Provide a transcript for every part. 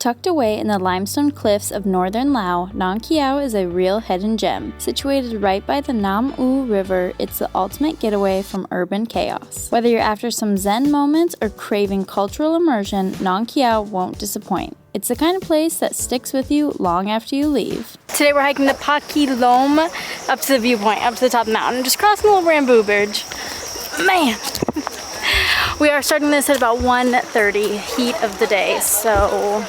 Tucked away in the limestone cliffs of northern Laos, Nong Khiaw is a real hidden gem. Situated right by the Nam U River, it's the ultimate getaway from urban chaos. Whether you're after some zen moments or craving cultural immersion, Nong Khiaw won't disappoint. It's the kind of place that sticks with you long after you leave. Today we're hiking the Pha Kuang Cave up to the viewpoint, up to the top of the mountain, just crossing a little bamboo bridge. Man! We are starting this at about 1:30, heat of the day, so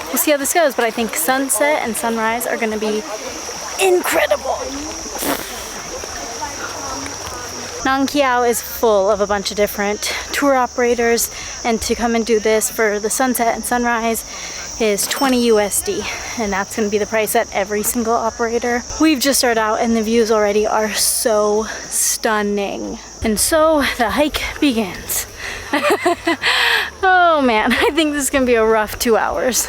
we'll see how this goes, but I think sunset and sunrise are gonna be incredible. Nong Khiaw is full of a bunch of different tour operators, and to come and do this for the sunset and sunrise is 20 USD, and that's gonna be the price at every single operator. We've just started out and the views already are so stunning. And so the hike begins. Oh man, I think this is gonna be a rough 2 hours.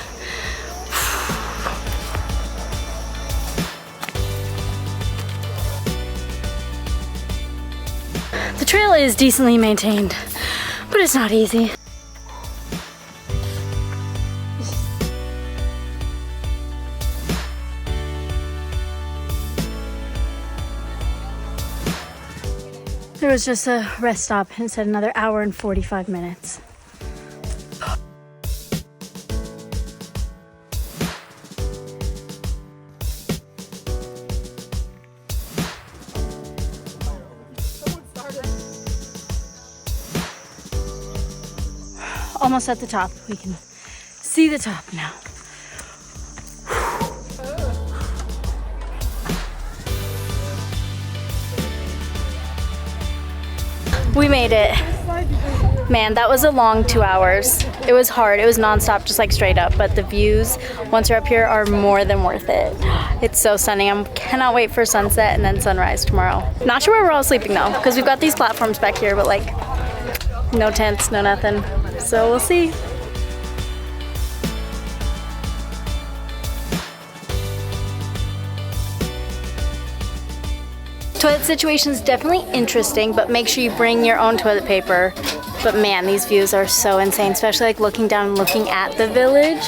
The trail is decently maintained, but it's not easy. There was just a rest stop and it said another hour and 45 minutes. Almost at the top. We can see the top now. We made it. Man, that was a long 2 hours. It was hard. It was nonstop, just like straight up. But the views, once you're up here, are more than worth it. It's so stunning. I cannot wait for sunset and then sunrise tomorrow. Not sure where we're all sleeping though, because we've got these platforms back here, but like no tents, no nothing. So we'll see. Toilet situation is definitely interesting, but make sure you bring your own toilet paper. But man, these views are so insane, especially like looking down and looking at the village.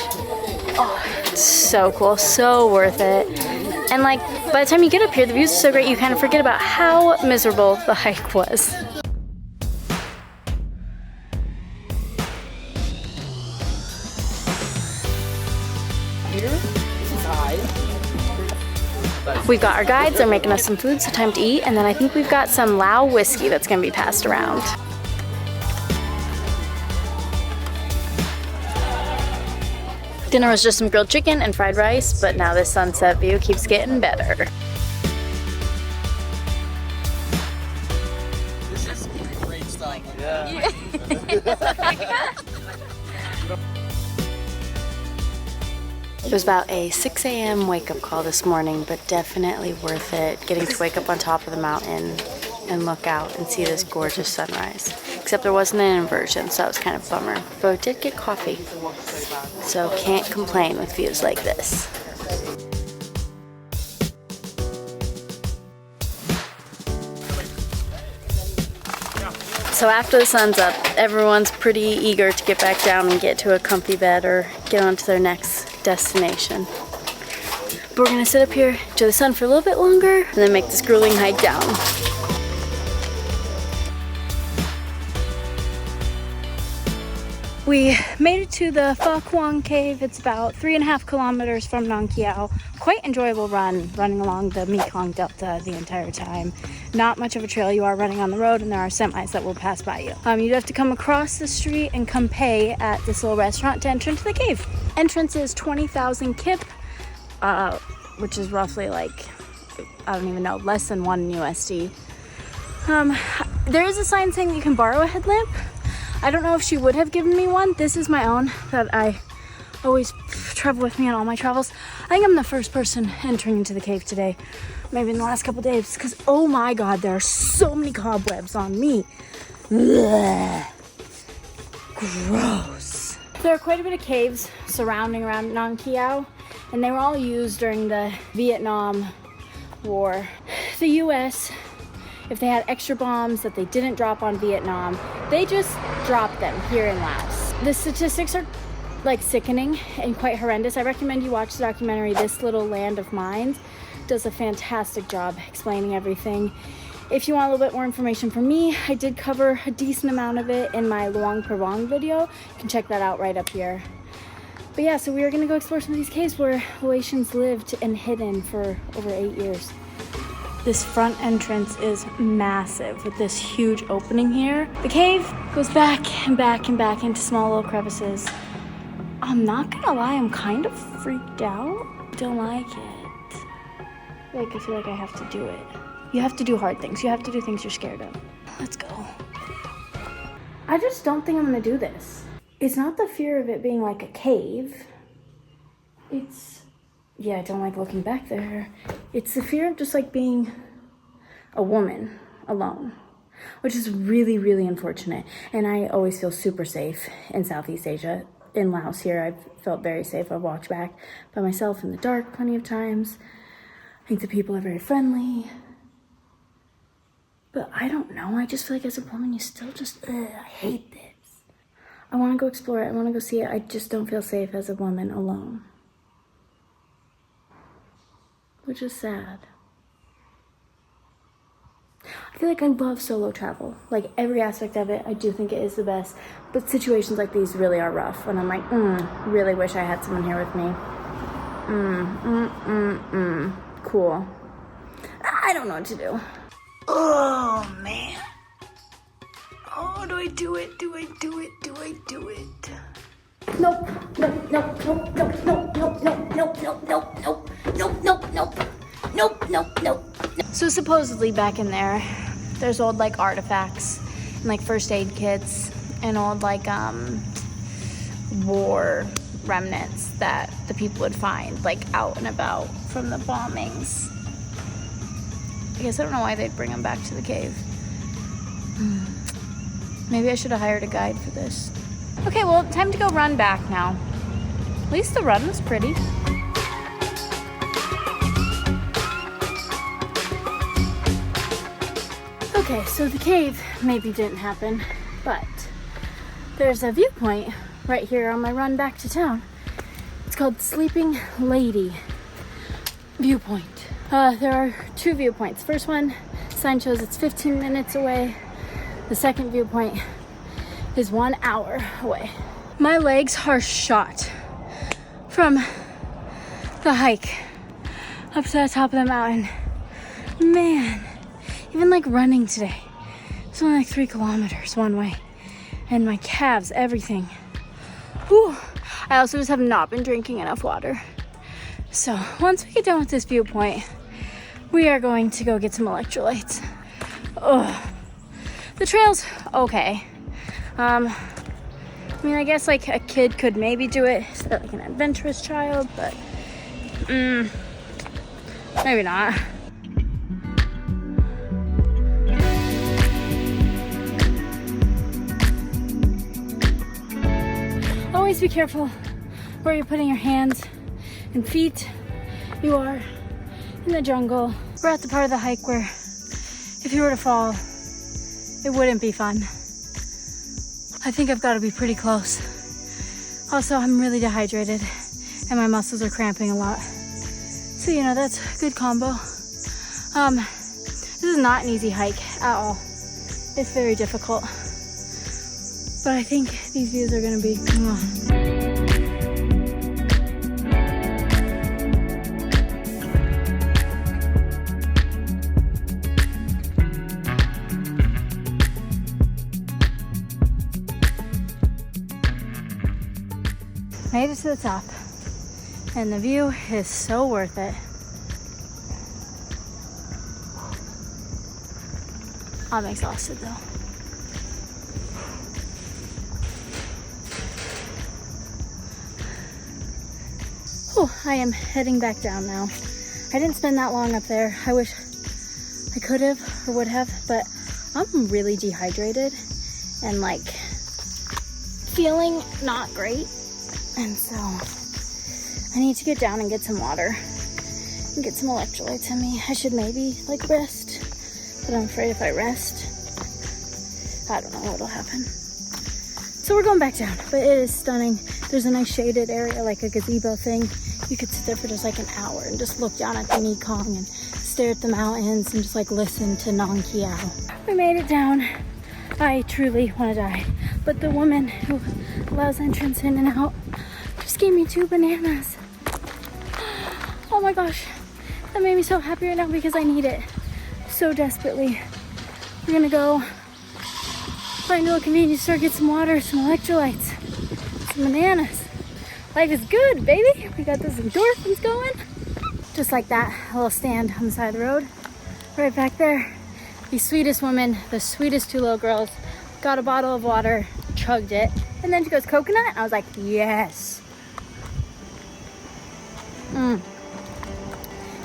Oh, it's so cool, so worth it. And like, by the time you get up here, the views are so great, you kind of forget about how miserable the hike was. We've got our guides, they're making us some food, so time to eat, and then I think we've got some Lao whiskey that's gonna be passed around. Dinner was just some grilled chicken and fried rice, but now this sunset view keeps getting better. This is great stuff. Yeah. It was about a 6 a.m. wake-up call this morning, but definitely worth it getting to wake up on top of the mountain and look out and see this gorgeous sunrise. Except there wasn't an inversion, so that was kind of a bummer. But we did get coffee, so can't complain with views like this. So after the sun's up, everyone's pretty eager to get back down and get to a comfy bed or get on to their next destination. But we're gonna sit up here, enjoy the sun for a little bit longer, and then make this grueling hike down. We made it to the Pha Kuang Cave. It's about 3.5 kilometers from Nong Khiaw. Quite enjoyable run, running along the Mekong Delta the entire time. Not much of a trail. You are running on the road and there are semis that will pass by you. You'd have to come across the street and come pay at this little restaurant to enter into the cave. Entrance is 20,000 kip, which is roughly like, I don't even know, less than 1 USD. There is a sign saying that you can borrow a headlamp. I don't know if she would have given me one. This is my own that I always travel with me on all my travels. I think I'm the first person entering into the cave today, maybe in the last couple days, because oh my god, there are so many cobwebs on me. Ugh. Gross. There are quite a bit of caves surrounding around Nong Khiaw, and they were all used during the Vietnam War. The US, if they had extra bombs that they didn't drop on Vietnam, they just dropped them here in Laos. The statistics are like sickening and quite horrendous. I recommend you watch the documentary This Little Land of Mines. It does a fantastic job explaining everything. If you want a little bit more information from me, I did cover a decent amount of it in my Luang Prabang video. You can check that out right up here. But yeah, so we are gonna go explore some of these caves where Laotians lived and hidden for over 8 years. This front entrance is massive with this huge opening here. The cave goes back and back and back into small little crevices. I'm not gonna lie, I'm kind of freaked out. Don't like it. I feel like I have to do it. You have to do hard things. You have to do things you're scared of. Let's go. I just don't think I'm gonna do this. It's not the fear of it being like a cave. It's, yeah, I don't like looking back there. It's the fear of just like being a woman alone, which is really, really unfortunate. And I always feel super safe in Southeast Asia. In Laos here, I've felt very safe. I've walked back by myself in the dark plenty of times. I think the people are very friendly. But I don't know, I just feel like as a woman, you still just, I hate this. I want to go explore it, I want to go see it. I just don't feel safe as a woman alone. Which is sad. I feel like I love solo travel. Like every aspect of it, I do think it is the best. But situations like these really are rough. And I'm like, really wish I had someone here with me. Cool. I don't know what to do. Oh, man. Oh, do I do it? Do I do it? Do I do it? Nope. Nope. Nope. Nope. Nope. Nope. Nope. Nope. Nope. Nope. Nope. Nope. Nope. Nope. Nope. Nope. Nope. So supposedly back in there, there's old like artifacts and like first aid kits and old like war remnants that the people would find like out and about from the bombings. I guess I don't know why they'd bring them back to the cave. Maybe I should have hired a guide for this. Okay, well, time to go run back now. At least the run was pretty. Okay, so the cave maybe didn't happen, but there's a viewpoint right here on my run back to town. It's called Sleeping Lady Viewpoint. There are 2 viewpoints. First one, sign shows it's 15 minutes away. The second viewpoint is 1 hour away. My legs are shot from the hike up to the top of the mountain. Man, even like running today, it's only like 3 kilometers one way. And my calves, everything. Whew. I also just have not been drinking enough water. So once we get done with this viewpoint, we are going to go get some electrolytes. Oh, the trail's okay. I mean, I guess like a kid could maybe do it, like an adventurous child, but maybe not. Always be careful where you're putting your hands and feet. You are in the jungle. We're at the part of the hike where if you were to fall, it wouldn't be fun. I think I've got to be pretty close. Also, I'm really dehydrated and my muscles are cramping a lot. So, you know, that's a good combo. This is not an easy hike at all. It's very difficult. But I think these views are gonna be Made it to the top, and the view is so worth it. I'm exhausted though. Oh, I am heading back down now. I didn't spend that long up there. I wish I could have or would have, but I'm really dehydrated and like feeling not great. And so I need to get down and get some water and get some electrolytes in me. I should maybe like rest, but I'm afraid if I rest, I don't know what'll happen. So we're going back down, but it is stunning. There's a nice shaded area, like a gazebo thing. You could sit there for just like an hour and just look down at the Mekong and stare at the mountains and just like listen to Nong Khiaw. We made it down. I truly want to die. But the woman who allows entrance in and out just gave me 2 bananas. Oh my gosh. That made me so happy right now because I need it so desperately. We're gonna go find a little convenience store, get some water, some electrolytes, some bananas. Life is good, baby. We got those endorphins going. Just like that, a little stand on the side of the road. Right back there. The sweetest woman, the sweetest 2 little girls, got a bottle of water, chugged it, and then she goes, coconut? And I was like, yes.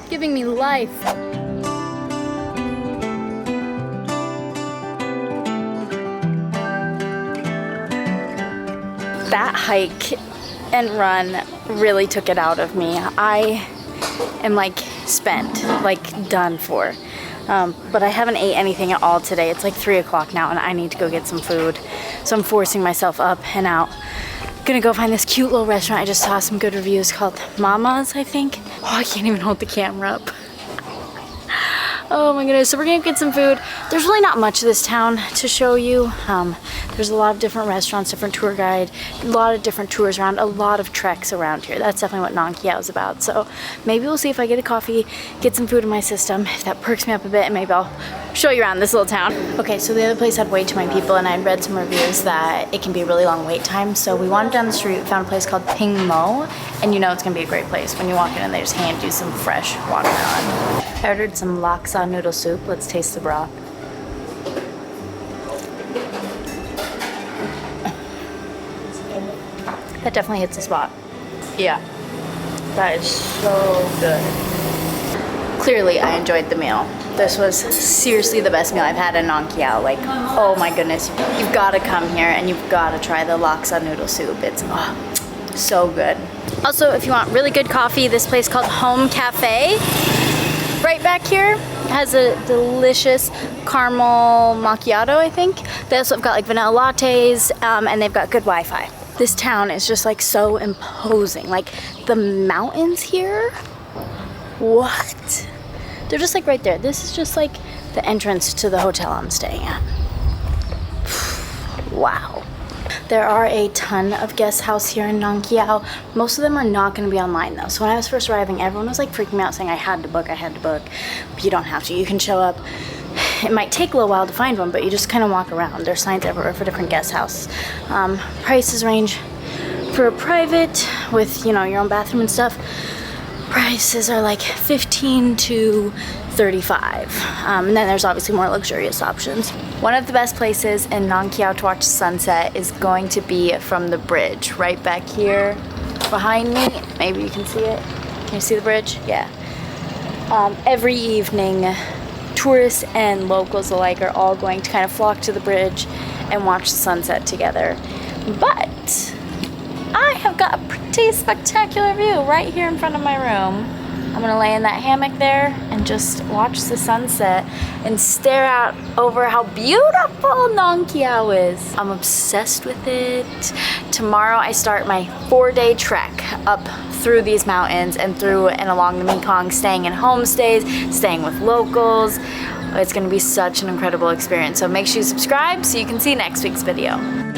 Giving me life. That hike and run really took it out of me. I am like spent, like done for. But I haven't ate anything at all today. It's like 3 o'clock now and I need to go get some food. So I'm forcing myself up and out. Gonna go find this cute little restaurant. I just saw some good reviews called Mama's, I think. Oh, I can't even hold the camera up. Oh my goodness, so we're gonna get some food. There's really not much of this town to show you. There's a lot of different restaurants, different tour guide, a lot of different tours around, a lot of treks around here. That's definitely what Nong Khiaw is about. So maybe we'll see if I get a coffee, get some food in my system. If that perks me up a bit, and maybe I'll show you around this little town. Okay, so the other place had way too many people and I'd read some reviews that it can be a really long wait time. So we wandered down the street, found a place called Ping Mo, and you know it's gonna be a great place. When you walk in and they just hand you some fresh watermelon. I ordered some laksa noodle soup. Let's taste the broth. That definitely hits the spot. Yeah, that is so good. Clearly, I enjoyed the meal. This was seriously the best meal I've had in Nong Khiaw. Like, oh my goodness, you've got to come here and you've got to try the laksa noodle soup. It's so good. Also, if you want really good coffee, this place called Home Cafe, right back here, has a delicious caramel macchiato, I think. They also have got like vanilla lattes, and they've got good Wi-Fi. This town is just like so imposing. Like the mountains here, what? They're just like right there. This is just like the entrance to the hotel I'm staying at. Wow. There are a ton of guest house here in Nong Khiaw. Most of them are not going to be online though. So when I was first arriving, everyone was like freaking me out saying I had to book. But you don't have to. You can show up. It might take a little while to find one, but you just kind of walk around. There's signs everywhere for different guest house. Prices range for a private with, you know, your own bathroom and stuff. Prices are like 15 to 35. And then there's obviously more luxurious options. One of the best places in Nong Khiaw to watch the sunset is going to be from the bridge right back here behind me. Maybe you can see it. Can you see the bridge? Yeah. Every evening, tourists and locals alike are all going to kind of flock to the bridge and watch the sunset together. But I have got a pretty spectacular view right here in front of my room. I'm gonna lay in that hammock there and just watch the sunset and stare out over how beautiful Nong Khiaw is. I'm obsessed with it. Tomorrow I start my 4-day trek up through these mountains and through and along the Mekong, staying in homestays, staying with locals. It's gonna be such an incredible experience. So make sure you subscribe so you can see next week's video.